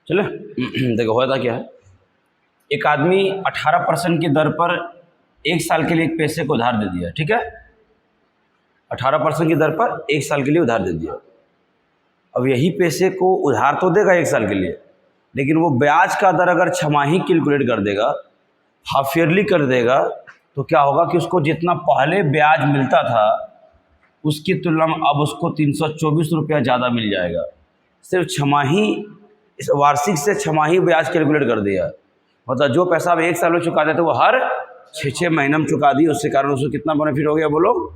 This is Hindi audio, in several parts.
चले देखो होता क्या है, एक आदमी 18% की दर पर 1 साल के लिए एक पैसे को उधार दे दिया, ठीक है। 18% की दर पर 1 साल के लिए उधार दे दिया। अब यही पैसे को उधार तो देगा 1 साल के लिए, लेकिन वो ब्याज का दर अगर छमाही कैलकुलेट कर देगा, हाफ ईयरली कर देगा, तो क्या होगा कि उसको जितना पहले ब्याज मिलता था उसकी तुलना में अब उसको 324 रुपया ज़्यादा मिल जाएगा। सिर्फ छमाही, इस वार्षिक से छमाही ब्याज कैलकुलेट कर दिया। मतलब जो पैसा आप 1 साल में चुका देते वो हर 6 महीने में चुका दिए, उसके कारण उसको कितना बेनिफिट हो गया बोलो।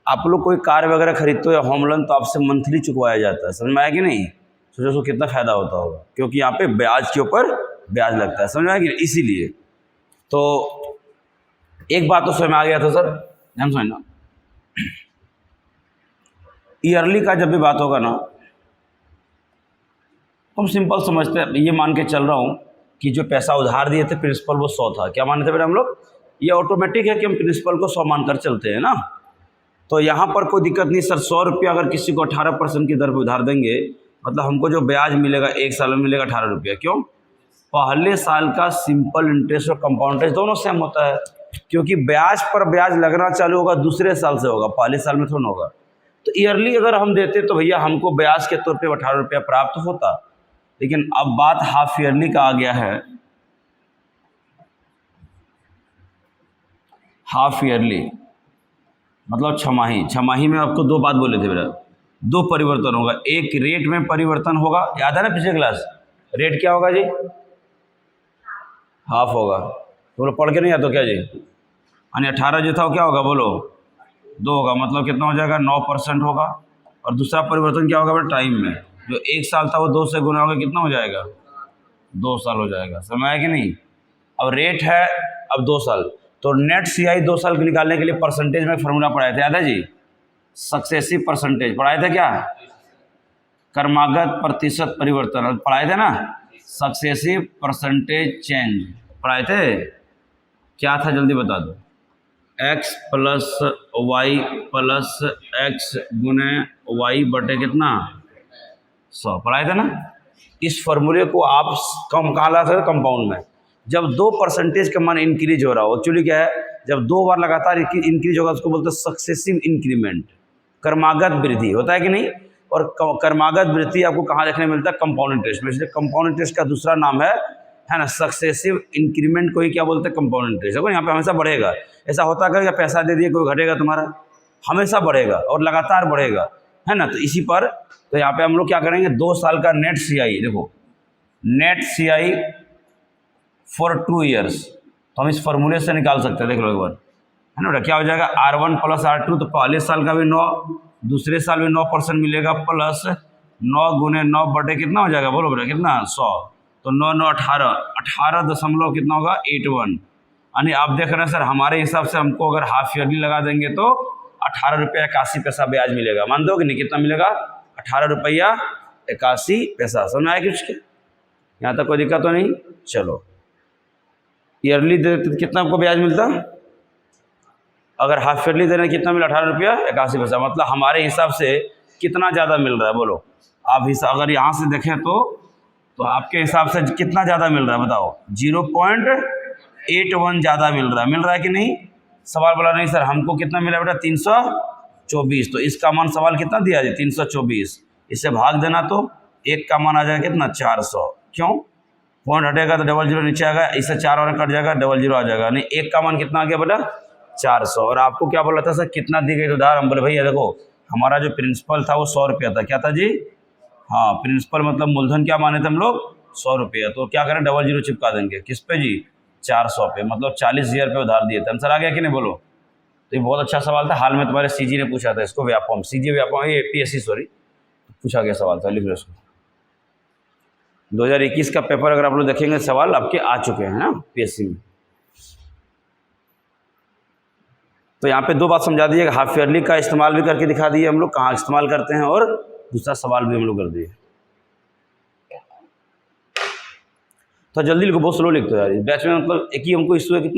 आप लोग कोई कार वगैरह खरीदते हो या होम लोन, तो आपसे मंथली चुकवाया जाता है, समझ में आया कि नहीं। सोचो उसको कितना फ़ायदा होता होगा, क्योंकि यहाँ पे ब्याज के ऊपर ब्याज लगता है, समझ में आया कि नहीं। इसीलिए तो एक बात तो समझ में आ गया था सर, ध्यान समझना। ईयरली का जब भी बात होगा ना, तुम सिंपल समझते हैं, ये मान के चल रहा हूँ कि जो पैसा उधार दिए थे प्रिंसिपल वो 100 था। क्या माने थे बेटा हम लोग, ये ऑटोमेटिक है कि हम प्रिंसिपल को 100 मानकर चलते हैं ना। तो यहाँ पर कोई दिक्कत नहीं सर। 100 रुपया अगर किसी को 18% की दर पर उधार देंगे, मतलब हमको जो ब्याज मिलेगा 1 साल में मिलेगा 18 रुपया। क्यों? पहले साल का सिंपल इंटरेस्ट और कंपाउंड इंटरेस्ट दोनों सेम होता है, क्योंकि ब्याज पर ब्याज लगना चालू होगा दूसरे साल से होगा, पहले साल में थोड़ा होगा। तो ईयरली अगर हम देते तो भैया हमको ब्याज के तौर पे 18 रुपया प्राप्त होता। लेकिन अब बात हाफ ईयरली का आ गया है। हाफ ईयरली मतलब छमाही। छमाही में आपको दो बात बोले थे बेटा, दो परिवर्तन होगा। एक रेट में परिवर्तन होगा, याद है ना पिछले क्लास, रेट क्या होगा जी, हाफ होगा। तो पढ़ के नहीं आता क्या जी, यानी 18 जो था वो क्या होगा बोलो, 2 होगा, मतलब कितना हो जाएगा 9% होगा। और दूसरा परिवर्तन क्या होगा बेटा, टाइम में, जो 1 साल था वो 2 से गुना होगा, कितना हो जाएगा 2 साल हो जाएगा, समझ आया कि नहीं। अब रेट है अब 2 साल, तो नेट सीआई 2 साल के निकालने के लिए परसेंटेज में फॉर्मूला पढ़ाए थे, याद है जी, सक्सेसिव परसेंटेज पढ़ाए थे क्या, क्रमागत प्रतिशत परिवर्तन पढ़ाए थे ना, सक्सेसिव परसेंटेज चेंज पढ़ाए थे। क्या था जल्दी बता दो, x plus y plus x गुने वाई बटे कितना 100 पढ़ाए थे ना। इस फॉर्मूले को आप कहाँ ला सकते, कंपाउंड में। जब 2% का मान इंक्रीज हो रहा हो, एक्चुअली क्या है, जब 2 बार लगातार इंक्रीज होगा उसको बोलते हैं सक्सेसिव इंक्रीमेंट, क्रमागत वृद्धि, होता है कि नहीं। और क्रमागत वृद्धि आपको कहाँ देखने मिलता है, कंपाउंड इंटरेस्ट में। इसलिए कंपाउंड इंटरेस्ट का दूसरा नाम है ना सक्सेसिव इंक्रीमेंट को ही क्या बोलते हैं, कंपाउंड इंटरेस्ट। देखो यहाँ पे हमेशा बढ़ेगा, ऐसा होता है क्या पैसा दे दिए कोई घटेगा तुम्हारा, हमेशा बढ़ेगा और लगातार बढ़ेगा, है ना। तो इसी पर तो यहाँ पे हम लोग क्या करेंगे, 2 साल का नेट सीआई, देखो नेट सीआई फॉर 2 ईयर्स, तो हम इस फॉर्मूले से निकाल सकते हैं, देख लो एक बार, है ना। क्या हो जाएगा R1 प्लस R2, तो पहले साल का भी 9, दूसरे साल भी 9% मिलेगा, प्लस 9 गुने 9 बटे कितना हो जाएगा बोलो बेटा, कितना 100, तो 9 9 18, 18 दशमलव कितना होगा 81। यानी आप देख रहे हैं सर, हमारे हिसाब से हमको अगर हाफ ईयरली लगा देंगे तो 18 रुपया 81 पैसा ब्याज मिलेगा, मान दो कि नहीं, कितना मिलेगा 18 रुपया 81 पैसा, समझ आया कुछ के, यहाँ तक कोई दिक्कत तो नहीं। चलो ईयरली दे तो कितना आपको ब्याज मिलता, अगर हाफ ईयरली दे रहे कितना मिला 18 रुपया 81 पैसा, मतलब हमारे हिसाब से कितना ज़्यादा मिल रहा है बोलो आप हिसाब, अगर यहाँ से देखें तो आपके हिसाब से कितना ज़्यादा मिल रहा है बताओ, 0.81 ज़्यादा मिल रहा है कि नहीं। सवाल बोला नहीं सर हमको कितना मिला बेटा 324, तो इसका मान सवाल कितना दिया है 324, इससे भाग देना तो 1 का मान आ जाएगा कितना 400। क्यों, पॉइंट हटेगा तो 00 नीचे आएगा, इससे 4 और कट जाएगा 00 आ जाएगा, नहीं 1 का मान कितना आ गया बेटा 400। और आपको क्या बोला था सर कितना दी गई उधार, हम बोले भैया देखो हमारा जो प्रिंसिपल था वो 100 रुपया था, क्या था जी, हाँ प्रिंसिपल मतलब मूलधन क्या माने थे हम लोग 100 रुपया, तो क्या करें 00 चिपका देंगे किस पे जी 400 पे, मतलब 40,000 रुपये उधार दिए थे। आंसर आ गया कि नहीं बोलो। तो ये बहुत अच्छा सवाल था, हाल में तुम्हारे सीजी ने पूछा था इसको, व्यापम सीजी व्यापम ये पीएससी सॉरी पूछा गया सवाल था, लिख लो इसको। 2021 का पेपर अगर आप लोग देखेंगे सवाल आपके आ चुके हैं ना पीएससी में। तो यहाँ पे 2 बात समझा दिए, हाफ ईयरली का इस्तेमाल भी करके दिखा दिए हम लोग कहाँ इस्तेमाल करते हैं, और दूसरा सवाल भी हम लोग कर दिए। तो जल्दी लिखो, बहुत स्लो लिखते हो यार, बैच में मतलब एक ही हमको इशू है कि